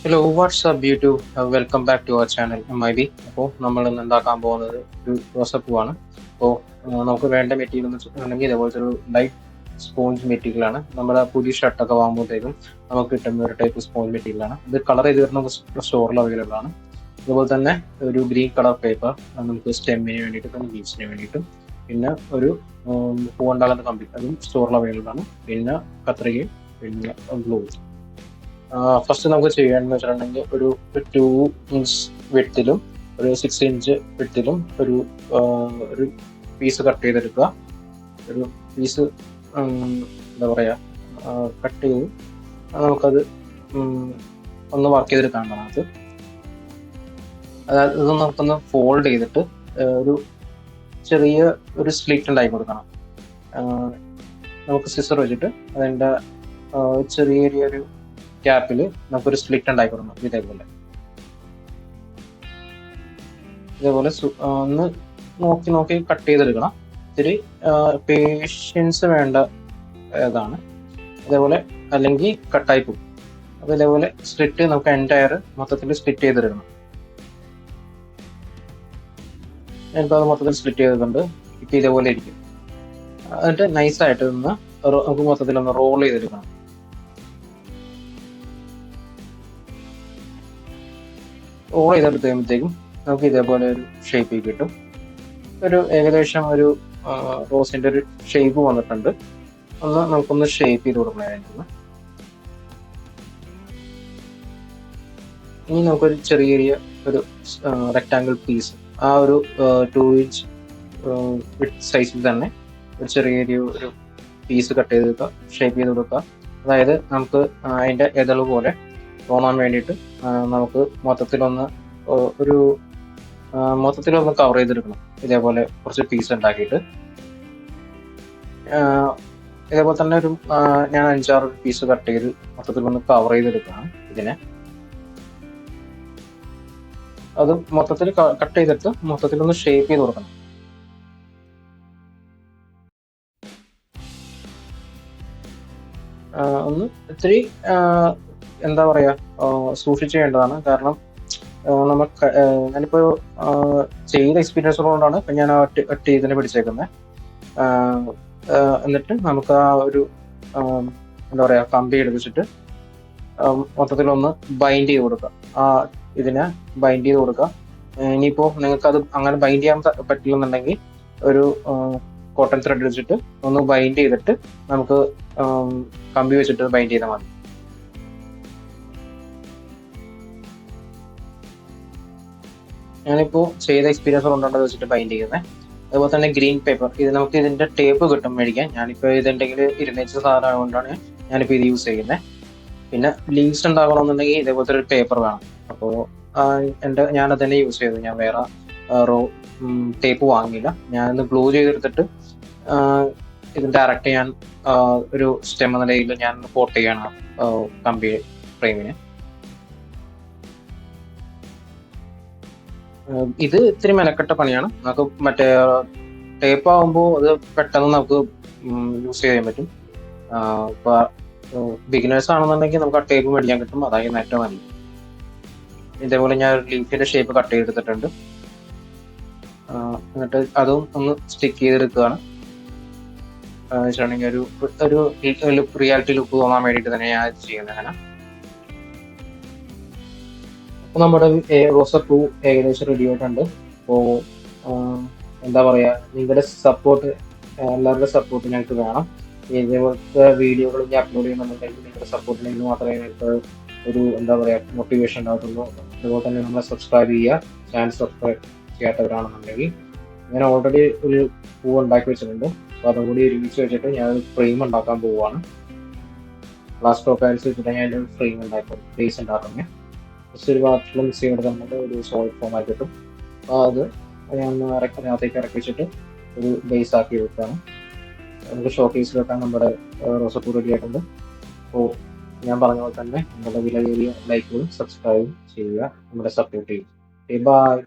Hello WhatsApp YouTube welcome back to our channel MIB. അപ്പോൾ നമ്മൾ ഇന്ന് ഉണ്ടാക്കാൻ പോകുന്നത് ഒരു റോസപ്പൂവാണ്. അപ്പോൾ നമുക്ക് വേണ്ട മെറ്റീരിയൽ എന്ന് വെച്ചിട്ടുണ്ടെങ്കിൽ ഇതേപോലത്തെ ഒരു ലൈറ്റ് സ്പോഞ്ച് മെറ്റീരിയലാണ്. നമ്മുടെ പുതിയ ഷർട്ടൊക്കെ വാങ്ങുമ്പോഴത്തേക്കും നമുക്ക് കിട്ടുന്ന ഒരു ടൈപ്പ് സ്പോഞ്ച് മെറ്റീരിയലാണ്. ഇത് കളർ ചെയ്ത് വരുന്ന സ്റ്റോറിൽ അവൈലബിൾ ആണ്. അതുപോലെ തന്നെ ഒരു ഗ്രീൻ കളർ പേപ്പർ നമുക്ക് സ്റ്റെമ്മിന് വേണ്ടിയിട്ട് പിന്നെ ലീവ്സിന് വേണ്ടിയിട്ടും, പിന്നെ ഒരു പൂവുണ്ടാകുന്ന കമ്പി അതും സ്റ്റോറിൽ അവൈലബിൾ ആണ്. പിന്നെ കത്രികയും പിന്നെ ഗ്ലൂ. ഫസ്റ്റ് നമുക്ക് ചെയ്യാന്ന് വെച്ചിട്ടുണ്ടെങ്കിൽ ഒരു 2 ഇഞ്ച് വിട്ടിലും ഒരു 6 ഇഞ്ച് വിട്ടിലും ഒരു പീസ് കട്ട് ചെയ്തെടുക്കുക. ഒരു പീസ് എന്താ പറയുക കട്ട് ചെയ്ത് നമുക്കത് ഒന്ന് വർക്ക് ചെയ്തെടുക്കാൻ അത്. അതായത് ഇത് നമുക്കൊന്ന് ഫോൾഡ് ചെയ്തിട്ട് ഒരു ചെറിയ ഒരു സ്ലിറ്റ് ഉണ്ടാക്കി കൊടുക്കണം. നമുക്ക് സിസർ വെച്ചിട്ട് അതിൻ്റെ ചെറിയൊരു ക്യാപ്പിൽ നമുക്കൊരു സ്ലിറ്റ് ഉണ്ടാക്കി കൊടുക്കണം. ഇതേപോലെ ഒന്ന് നോക്കി നോക്കി കട്ട് ചെയ്തെടുക്കണം. ഇത്തിരി പേഷ്യൻസ് വേണ്ട ഇതാണ്. അതേപോലെ അല്ലെങ്കിൽ കട്ടായി പോകും. അപ്പോൾ ഇതേപോലെ സ്ലിറ്റ് നമുക്ക് എൻറ്റയർ മൊത്തത്തിൽ സ്പ്ലിറ്റ് ചെയ്തെടുക്കണം. ഞാനിപ്പോൾ അത് മൊത്തത്തിൽ സ്പ്ലിറ്റ് ചെയ്തിട്ടുണ്ട്. ഇപ്പം ഇതേപോലെ ഇരിക്കും. എന്നിട്ട് നൈസായിട്ട് നമുക്ക് മൊത്തത്തിലൊന്ന് റോൾ ചെയ്തെടുക്കണം. റോൾ ചെയ്തെടുത്ത് കഴിയുമ്പോഴത്തേക്കും നമുക്ക് ഇതേപോലെ ഒരു ഷേപ്പിൽ കിട്ടും. ഏകദേശം ഒരു റോസിന്റെ ഒരു ഷേപ്പ് വന്നിട്ടുണ്ട്. നമുക്കൊന്ന് ഷേപ്പ് ചെയ്ത് കൊടുക്കണമായിരുന്നു. ഇനി നമുക്കൊരു ചെറിയ ഒരു റെക്ടാങ്കിൾ പീസ് ആ ഒരു 2 ഇഞ്ച് സൈസിൽ തന്നെ ഒരു ചെറിയൊരു പീസ് കട്ട് ചെയ്ത് കൊടുക്കുക, ഷേപ്പ് ചെയ്ത് കൊടുക്കുക. അതായത് നമുക്ക് അതിൻ്റെ ഇതള് പോലെ തോന്നാൻ വേണ്ടിയിട്ട് നമുക്ക് മൊത്തത്തിലൊന്ന് കവർ ചെയ്തെടുക്കണം. ഇതേപോലെ കുറച്ച് പീസ് ഉണ്ടാക്കിയിട്ട് ഇതേപോലെ തന്നെ ഞാൻ 5-6 പീസ് കട്ട് ചെയ്ത് മൊത്തത്തിലൊന്ന് കവർ ചെയ്തെടുക്കണം. ഇതിനെ അത് മൊത്തത്തിൽ കട്ട് ചെയ്തിട്ട് മൊത്തത്തിലൊന്ന് ഷേപ്പ് ചെയ്ത് കൊടുക്കണം. ഒന്ന് ഇത്തിരി എന്താ പറയാ സൂക്ഷിച്ച് ചെയ്യേണ്ടതാണ്. കാരണം നമുക്ക് ഞാനിപ്പോ ചെയ്ത എക്സ്പീരിയൻസ് ഉള്ളതുകൊണ്ടാണ് ഇപ്പൊ ഞാൻ ഒറ്റ ഇതിനെ പിടിച്ചേക്കുന്നത്. എന്നിട്ട് നമുക്ക് ആ ഒരു എന്താ പറയാ കമ്പി എടുപ്പിച്ചിട്ട് മൊത്തത്തിലൊന്ന് ബൈൻഡ് ചെയ്ത് കൊടുക്കുക. ഇതിനെ ബൈൻഡ് ചെയ്ത് കൊടുക്കുക. ഇനിയിപ്പോ നിങ്ങൾക്ക് അത് അങ്ങനെ ബൈൻഡ് ചെയ്യാൻ പറ്റില്ലെന്നുണ്ടെങ്കിൽ ഒരു കോട്ടൺ ത്രെഡ് വെച്ചിട്ട് ഒന്ന് ബൈൻഡ് ചെയ്തിട്ട് നമുക്ക് കമ്പി വെച്ചിട്ട് ബൈൻഡ് ചെയ്താൽ മതി. ഞാനിപ്പോൾ ചെയ്ത എക്സ്പീരിയൻസ് കൊണ്ടുള്ളത് വെച്ചിട്ട് ബൈൻഡ് ചെയ്യുന്നത്. അതുപോലെ തന്നെ ഗ്രീൻ പേപ്പർ, ഇത് നമുക്ക് ഇതിന്റെ ടേപ്പ് കിട്ടും മേടിക്കാൻ. ഞാനിപ്പോൾ ഇതുണ്ടെങ്കിൽ ഇരുന്നേച്ച സാധനം കൊണ്ടാണ് ഞാനിപ്പോൾ ഇത് യൂസ് ചെയ്യുന്നത്. പിന്നെ ലീവ്സ് ഉണ്ടാകണമെന്നുണ്ടെങ്കിൽ ഇതേപോലത്തെ ഒരു പേപ്പർ വേണം. അപ്പോൾ ഞാനത് തന്നെ യൂസ് ചെയ്തു. ഞാൻ വേറെ ടേപ്പ് വാങ്ങിയില്ല. ഞാനൊന്ന് ഗ്ലൂ ചെയ്തെടുത്തിട്ട് ഇത് ഡയറക്റ്റ് ഞാൻ ഒരു സ്റ്റെം എന്ന നിലയിൽ ഞാൻ കോട്ട് ചെയ്യണം കമ്പി ഫ്രെയിമിന്. ഇത് ഇത്തിരി മെനക്കെട്ട പണിയാണ്. നമുക്ക് മറ്റേ ടേപ്പ് ആകുമ്പോൾ അത് പെട്ടെന്ന് നമുക്ക് യൂസ് ചെയ്യാൻ പറ്റും. ഇപ്പൊ ബിഗിനേഴ്സ് ആണെന്നുണ്ടെങ്കിൽ നമുക്ക് ആ ടേപ്പ് മേടിക്കാൻ കിട്ടും. അതായത് ഏറ്റവും നല്ലത്. ഇതേപോലെ ഞാൻ ലീഫിന്റെ ഷേപ്പ് കട്ട് ചെയ്തെടുത്തിട്ടുണ്ട്. എന്നിട്ട് അതും ഒന്ന് സ്റ്റിക്ക് ചെയ്തെടുക്കുകയാണ്. വെച്ചിട്ടുണ്ടെങ്കിൽ ഒരു റിയാലിറ്റി ലുക്ക് തോന്നാൻ വേണ്ടിയിട്ട് തന്നെ ഞാൻ ചെയ്യുന്നത് അങ്ങനെ. നമ്മുടെ റോസപ്പൂ ഏകദേശം റെഡി ആയിട്ടുണ്ട്. അപ്പോൾ എന്താ പറയാ, നിങ്ങളുടെ സപ്പോർട്ട്, എല്ലാവരുടെ സപ്പോർട്ട് ഞങ്ങൾക്ക് വേണം. ഇതേപോലത്തെ വീഡിയോകൾ ഞാൻ അപ്ലോഡ് ചെയ്യുന്നുണ്ടെങ്കിൽ നിങ്ങളുടെ സപ്പോർട്ടിനെങ്കിൽ മാത്രമേ ഞങ്ങൾക്ക് ഒരു എന്താ പറയാ മോട്ടിവേഷൻ ഉണ്ടാകത്തുള്ളൂ. അതുപോലെ തന്നെ നമ്മളെ സബ്സ്ക്രൈബ് ചെയ്യുക. ചാനൽ സബ്സ്ക്രൈബ് ചെയ്യാത്തവരാണെന്നുണ്ടെങ്കിൽ ഞാൻ ഓൾറെഡി ഒരു പൂ ഉണ്ടാക്കി വെച്ചിട്ടുണ്ട്. അപ്പോൾ അതും കൂടി ഒരുമിച്ച് വെച്ചിട്ട് ഞാൻ ഫ്രെയിം ഉണ്ടാക്കാൻ പോവുകയാണ്. പ്ലാസ്റ്റർ ഓഫ് പാരീസ് വെച്ചിട്ട് ഞാൻ ഒരു ഫ്രെയിം ഉണ്ടാക്കും, ഫേസ് ഉണ്ടാക്കുന്നത്. ജസ്റ്റ് ഒരു ഭാഗത്തുള്ള മിക്സ് ചെയ്തെടുക്കുന്നത് ഒരു സോളിഡ് ഫോം ആയി കിട്ടും. അപ്പോൾ അത് ഞാൻ അതിനകത്തേക്ക് ഇറക്കി വെച്ചിട്ട് ഒരു ബേസ് ആക്കി വെക്കുകയാണ്. നമുക്ക് ഷോ കേസിൽ വെക്കാൻ നമ്മുടെ റോസപ്പൂ റെഡി ആയിട്ടുണ്ട്. അപ്പോൾ ഞാൻ പറഞ്ഞ പോലെ തന്നെ നമ്മുടെ വിലയേറിയ ലൈക്കുകളും സബ്സ്ക്രൈബും ചെയ്യുക, നമ്മുടെ സപ്പോർട്ട് ചെയ്യും. ബൈ.